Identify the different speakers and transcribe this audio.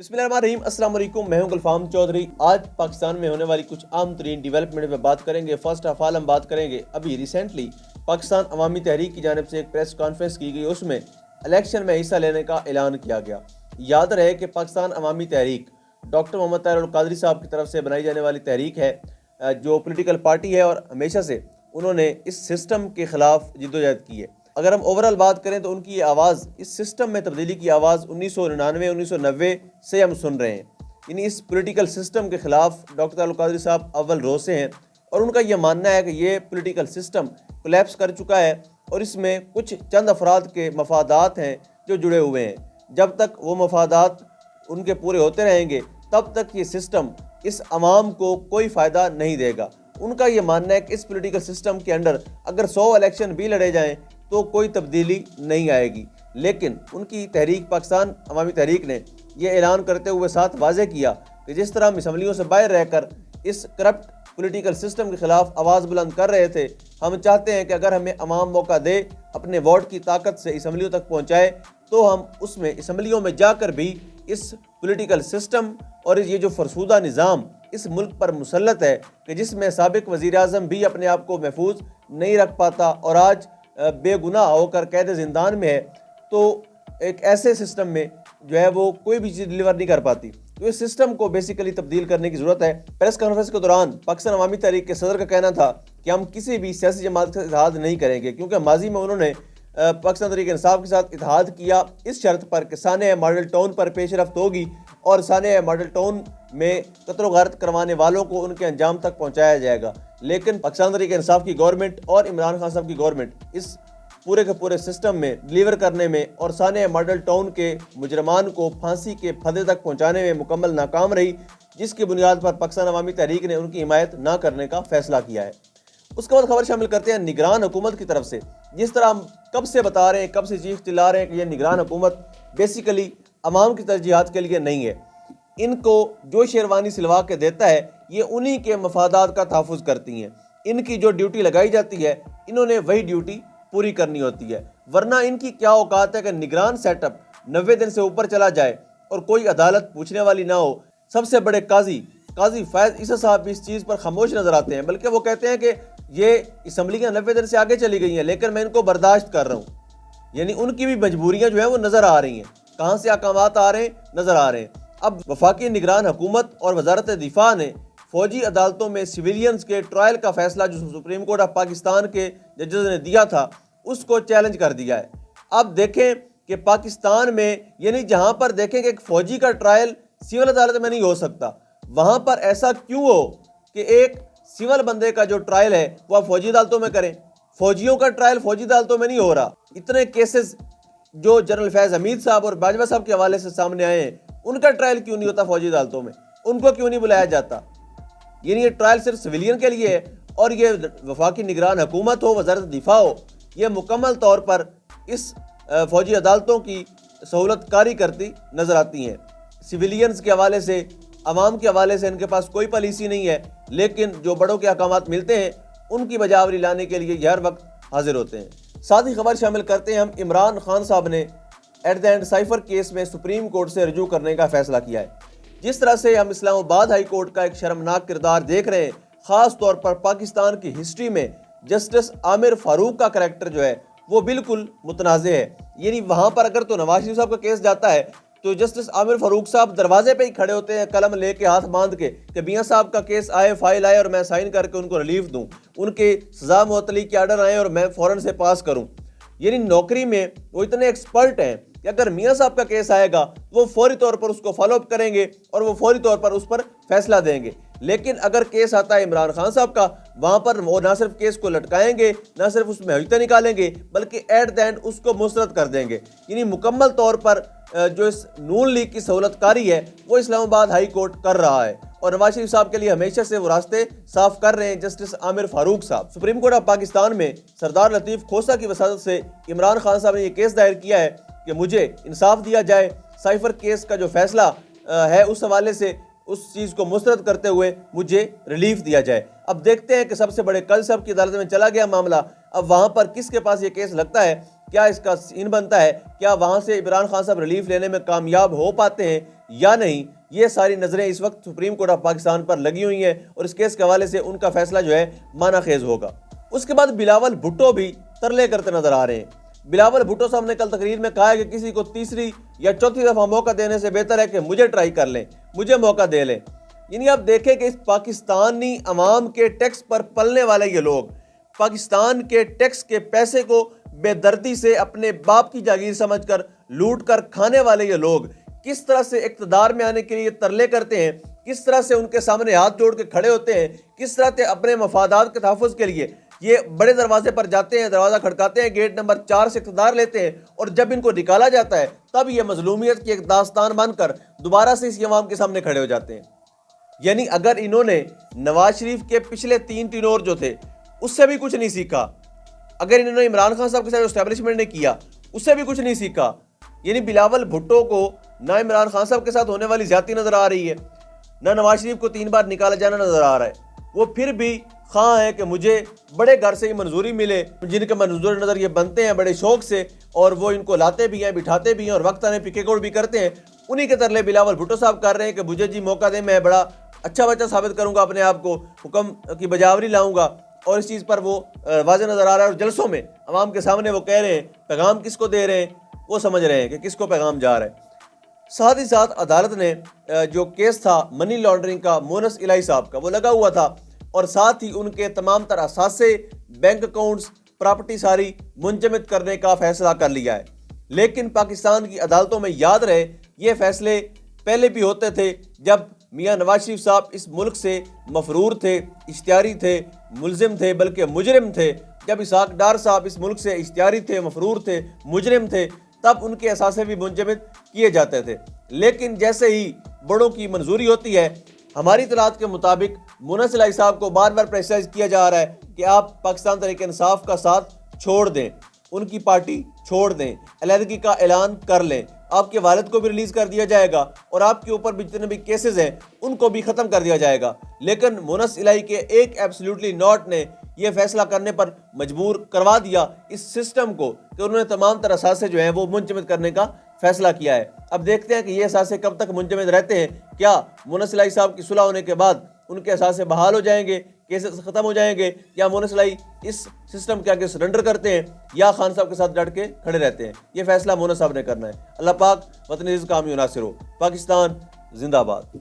Speaker 1: बिस्मिल्लाहिर्रहमानिर्रहीम। अस्सलाम वालेकुम। मैं हूं गुलफाम चौधरी। आज पाकिस्तान में होने वाली कुछ आम तरीन डेवलपमेंट पर बात करेंगे। फर्स्ट ऑफ ऑल हम बात करेंगे अभी रिसेंटली पाकिस्तान अवामी तहरीक की जानिब से एक प्रेस कॉन्फ्रेंस की गई, उसमें इलेक्शन में हिस्सा लेने का ऐलान किया गया। याद रहे कि पाकिस्तान अवामी तहरीक डॉक्टर मोहम्मद ताहिर अल कादरी साहब की तरफ से बनाई जाने वाली तहरीक है, जो पोलिटिकल पार्टी है और हमेशा से उन्होंने इस सिस्टम के ख़िलाफ़ जिद्दोजहद की है। अगर हम ओवरऑल बात करें तो उनकी ये आवाज़, इस सिस्टम में तब्दीली की आवाज़ 1999-1990 से हम सुन रहे हैं। यानी इस पॉलिटिकल सिस्टम के ख़िलाफ़ डॉक्टर ताहिर अल कादरी साहब अव्वल रोज़ से हैं और उनका यह मानना है कि ये पॉलिटिकल सिस्टम कोलैप्स कर चुका है और इसमें कुछ चंद अफराद के मफादात हैं जो जुड़े हुए हैं। जब तक वो मफादात उनके पूरे होते रहेंगे तब तक ये सिस्टम इस अवाम को कोई फ़ायदा नहीं देगा। उनका ये मानना है कि इस पॉलिटिकल सिस्टम के अंडर अगर 100 इलेक्शन भी लड़े जाएं तो कोई तब्दीली नहीं आएगी। लेकिन उनकी तहरीक पाकिस्तान अवामी तहरीक ने यह ऐलान करते हुए साथ वाज़े किया कि जिस तरह हम असम्बलियों से बाहर रहकर इस करप्ट पॉलिटिकल सिस्टम के ख़िलाफ़ आवाज़ बुलंद कर रहे थे, हम चाहते हैं कि अगर हमें अवाम मौका दे, अपने वोट की ताकत से असम्बलियों तक पहुँचाए, तो हम उसमें असम्बलियों में जाकर भी इस पॉलिटिकल सिस्टम और ये जो फरसूदा निज़ाम इस मुल्क पर मुसल्लत है कि जिसमें साबिक वज़ीर आज़म भी अपने आप को महफूज नहीं रख पाता और आज बेगुनाह होकर कैद ज़िंदान में है, तो एक ऐसे सिस्टम में जो है वो कोई भी चीज़ डिलीवर नहीं कर पाती। तो इस सिस्टम को बेसिकली तब्दील करने की ज़रूरत है। प्रेस कॉन्फ्रेंस के दौरान पाकिस्तान अवामी तहरीक के सदर का कहना था कि हम किसी भी सियासी जमात के साथ इत्तेहाद नहीं करेंगे, क्योंकि माजी में उन्होंने पाकिस्तान तहरीक इंसाफ के साथ इत्तेहाद किया इस शर्त पर कि साने मॉडल टाउन पर पेश रफ्त होगी और साने मॉडल टाउन में कत्ल व गारत करवाने वालों को उनके अंजाम तक पहुंचाया जाएगा। लेकिन पाकिस्तान तहरीक इंसाफ की गवर्नमेंट और इमरान खान साहब की गवर्नमेंट इस पूरे के पूरे सिस्टम में डिलीवर करने में और साने मॉडल टाउन के मुजरमान को फांसी के फंदे तक पहुंचाने में मुकम्मल नाकाम रही, जिसकी बुनियाद पर पाकिस्तान अवामी तहरीक ने उनकी हिमायत ना करने का फैसला किया है। उसके बाद खबर शामिल करते हैं निगरान हुकूमत की तरफ से। जिस तरह हम कब से बता रहे हैं, कब से चीख चिल्ला रहे हैं कि यह निगरान हुकूमत बेसिकली अवाम की तरजीहात के लिए नहीं है। इनको जो शेरवानी सिलवा के देता है ये उन्हीं के मफादात का तहफ़्फ़ुज़ करती हैं। इनकी जो ड्यूटी लगाई जाती है इन्होंने वही ड्यूटी पूरी करनी होती है, वरना इनकी क्या औकात है कि निगरान सेटअप 90 दिन से ऊपर चला जाए और कोई अदालत पूछने वाली ना हो। सबसे बड़े काजी फैज़ ईसा साहब भी इस चीज़ पर खामोश नज़र आते हैं, बल्कि वो कहते हैं कि ये असम्बलियाँ 90 दिन से आगे चली गई हैं लेकिन मैं इनको बर्दाश्त कर रहा हूँ। यानी उनकी भी मजबूरियाँ जो हैं वो नज़र आ रही हैं, कहाँ से अहकामात आ रहे हैं नज़र आ रहे हैं। अब वफाकी निगरान हुकूमत और वजारत दिफा ने फ़ौजी अदालतों में सिविलियंस के ट्रायल का फैसला जो सुप्रीम कोर्ट ऑफ पाकिस्तान के जजेस ने दिया था उसको चैलेंज कर दिया है। अब देखें कि पाकिस्तान में यानी जहाँ पर देखें कि एक फ़ौजी का ट्रायल सिविल अदालत में नहीं हो सकता, वहाँ पर ऐसा क्यों हो कि एक सिविल बंदे का जो ट्रायल है वो आप फ़ौजी अदालतों में करें। फ़ौजियों का ट्रायल फ़ौजी अदालतों में नहीं हो रहा। इतने केसेस जो जनरल फैज़ हमीद साहब और बाजवा साहब के हवाले से सामने आए हैं, उनका ट्रायल क्यों नहीं होता फ़ौजी अदालतों में, उनको क्यों नहीं बुलाया जाता। यानी ये ट्रायल सिर्फ सिविलियन के लिए है और ये वफाकी निगरान हुकूमत हो, वजारत दिफा हो, ये मुकम्मल तौर पर इस फ़ौजी अदालतों की सहूलत कारी करती नज़र आती हैं। सिविलियंस के हवाले से, अवाम के हवाले से इनके पास कोई पॉलिसी नहीं है, लेकिन जो बड़ों के अहकामात मिलते हैं उनकी बजावरी लाने के लिए ये हर वक्त हाजिर होते हैं। साथ ही खबर शामिल करते हैं हम इमरान खान साहब ने at the end cipher case में सुप्रीम कोर्ट से रजू करने का फैसला किया है। जिस तरह से हम इस्लामाबाद हाई कोर्ट का एक शर्मनाक किरदार देख रहे हैं, ख़ास तौर पर पाकिस्तान की हिस्ट्री में जस्टिस आमिर फारूक का करैक्टर जो है वो बिल्कुल मुतनाज़े है। यानी वहाँ पर अगर तो नवाज शरीफ साहब का केस जाता है तो जस्टिस आमिर फारूक साहब दरवाजे पे ही खड़े होते हैं कलम लेके हाथ बांध के कि मियाँ साहब का केस आए, फाइल आए और मैं साइन करके उनको रिलीफ दूँ, उनके सज़ा मुअत्तली के आर्डर आए और मैं फ़ौरन से पास करूँ। यानी नौकरी में वो इतने एक्सपर्ट हैं कि अगर मियाँ साहब का केस आएगा वो फौरी तौर पर उसको फॉलोअप करेंगे और वो फौरी तौर पर उस पर फैसला देंगे। लेकिन अगर केस आता है इमरान खान साहब का, वहाँ पर वो ना सिर्फ केस को लटकाएंगे, ना सिर्फ उसमें हजते निकालेंगे, बल्कि एट द एंड उसको मुस्तरद कर देंगे। यानी मुकम्मल तौर पर जो इस नून लीग की सहूलतकारी है वो इस्लामाबाद हाई कोर्ट कर रहा है और नवाज शरीफ साहब के लिए हमेशा से वो रास्ते साफ कर रहे हैं जस्टिस आमिर फारूक साहब। सुप्रीम कोर्ट ऑफ पाकिस्तान में सरदार लतीफ़ खोसा की वसादत से इमरान खान साहब ने ये केस दायर किया है कि मुझे इंसाफ दिया जाए, साइफर केस का जो फैसला है उस हवाले से उस चीज़ को मुस्तरद करते हुए मुझे रिलीफ दिया जाए। अब देखते हैं कि सबसे बड़े कल साहब की अदालत में चला गया मामला, अब वहाँ पर किसके पास ये केस लगता है। کیا اس کا سین بنتا ہے؟ کیا وہاں سے عمران خان صاحب ریلیف لینے میں کامیاب ہو پاتے ہیں یا نہیں؟ یہ ساری نظریں اس وقت سپریم کورٹ آف پاکستان پر لگی ہوئی ہیں اور اس کیس کے حوالے سے ان کا فیصلہ جو ہے معنی خیز ہوگا۔ اس کے بعد بلاول بھٹو بھی ترلے کرتے نظر آ رہے ہیں۔ بلاول بھٹو صاحب نے کل تقریر میں کہا ہے کہ کسی کو تیسری یا چوتھی دفعہ موقع دینے سے بہتر ہے کہ مجھے ٹرائی کر لیں، مجھے موقع دے لیں۔ یعنی آپ دیکھیں کہ اس پاکستانی عوام کے ٹیکس پر پلنے والے یہ لوگ، پاکستان کے ٹیکس کے پیسے کو بے دردی سے اپنے باپ کی جاگیر سمجھ کر لوٹ کر کھانے والے یہ لوگ کس طرح سے اقتدار میں آنے کے لیے ترلے کرتے ہیں، کس طرح سے ان کے سامنے ہاتھ جوڑ کے کھڑے ہوتے ہیں، کس طرح سے اپنے مفادات کے تحفظ کے لیے یہ بڑے دروازے پر جاتے ہیں، دروازہ کھڑکاتے ہیں، گیٹ نمبر 4 سے اقتدار لیتے ہیں، اور جب ان کو نکالا جاتا ہے تب یہ مظلومیت کی ایک داستان بن کر دوبارہ سے اس عوام کے سامنے کھڑے ہو جاتے ہیں۔ یعنی اگر انہوں نے نواز شریف کے پچھلے 3 ٹینور جو تھے اس سے بھی کچھ نہیں سیکھا، اگر انہوں نے عمران خان صاحب کے ساتھ اسٹیبلشمنٹ نے کیا اس سے بھی کچھ نہیں سیکھا، یعنی بلاول بھٹو کو نہ عمران خان صاحب کے ساتھ ہونے والی زیادتی نظر آ رہی ہے، نہ نواز شریف کو 3 بار نکالا جانا نظر آ رہا ہے، وہ پھر بھی خواہ ہے کہ مجھے بڑے گھر سے ہی منظوری ملے، جن کے منظور نظر یہ بنتے ہیں بڑے شوق سے، اور وہ ان کو لاتے بھی ہیں، بٹھاتے بھی ہیں، اور وقت آنے پکے کوڑ بھی کرتے ہیں۔ انہی کے ترلے بلاول بھٹو صاحب کر رہے ہیں کہ مجھے جی موقع دیں، میں بڑا اچھا بچہ ثابت کروں گا اپنے آپ کو، حکم کی بجاوری لاؤں گا، اور اس چیز پر وہ واضح نظر آ رہا ہے، اور جلسوں میں عوام کے سامنے وہ کہہ رہے ہیں، پیغام کس کو دے رہے ہیں، وہ سمجھ رہے ہیں کہ کس کو پیغام جا رہا ہے۔ ساتھ ہی ساتھ عدالت نے جو کیس تھا منی لانڈرنگ کا مونس الہی صاحب کا، وہ لگا ہوا تھا، اور ساتھ ہی ان کے تمام تر اثاثے، بینک اکاؤنٹس، پراپرٹی ساری منجمد کرنے کا فیصلہ کر لیا ہے۔ لیکن پاکستان کی عدالتوں میں یاد رہے یہ فیصلے پہلے بھی ہوتے تھے جب میاں نواز شریف صاحب اس ملک سے مفرور تھے، اشتہاری تھے، ملزم تھے، بلکہ مجرم تھے۔ جب اسحاق ڈار صاحب اس ملک سے اشتہاری تھے، مفرور تھے، مجرم تھے، تب ان کے اثاثے بھی منجمد کیے جاتے تھے۔ لیکن جیسے ہی بڑوں کی منظوری ہوتی ہے، ہماری اطلاعات کے مطابق مونس الہی صاحب کو بار بار پریشرائز کیا جا رہا ہے کہ آپ پاکستان تحریک انصاف کا ساتھ چھوڑ دیں، ان کی پارٹی چھوڑ دیں، علیحدگی کا اعلان کر لیں، آپ کے والد کو بھی ریلیز کر دیا جائے گا، اور آپ کے اوپر بھی جتنے بھی کیسز ہیں ان کو بھی ختم کر دیا جائے گا۔ لیکن مونس الہی کے ایک ایبسلیوٹلی ناٹ نے یہ فیصلہ کرنے پر مجبور کروا دیا اس سسٹم کو کہ انہوں نے تمام تر اثاثے جو ہیں وہ منجمد کرنے کا فیصلہ کیا ہے۔ اب دیکھتے ہیں کہ یہ اثاثے کب تک منجمد رہتے ہیں، کیا مونس الہی صاحب کی صلح ہونے کے بعد ان کے اثاثے بحال ہو جائیں گے، کیسز ختم ہو جائیں گے، یا مونس الہی اس سسٹم کے آگے سرنڈر کرتے ہیں، یا خان صاحب کے ساتھ ڈٹ کے کھڑے رہتے ہیں۔ یہ فیصلہ مونس صاحب نے کرنا ہے۔ اللہ پاک وطن عزیز کا حامی و ناصر ہو۔ پاکستان زندہ باد۔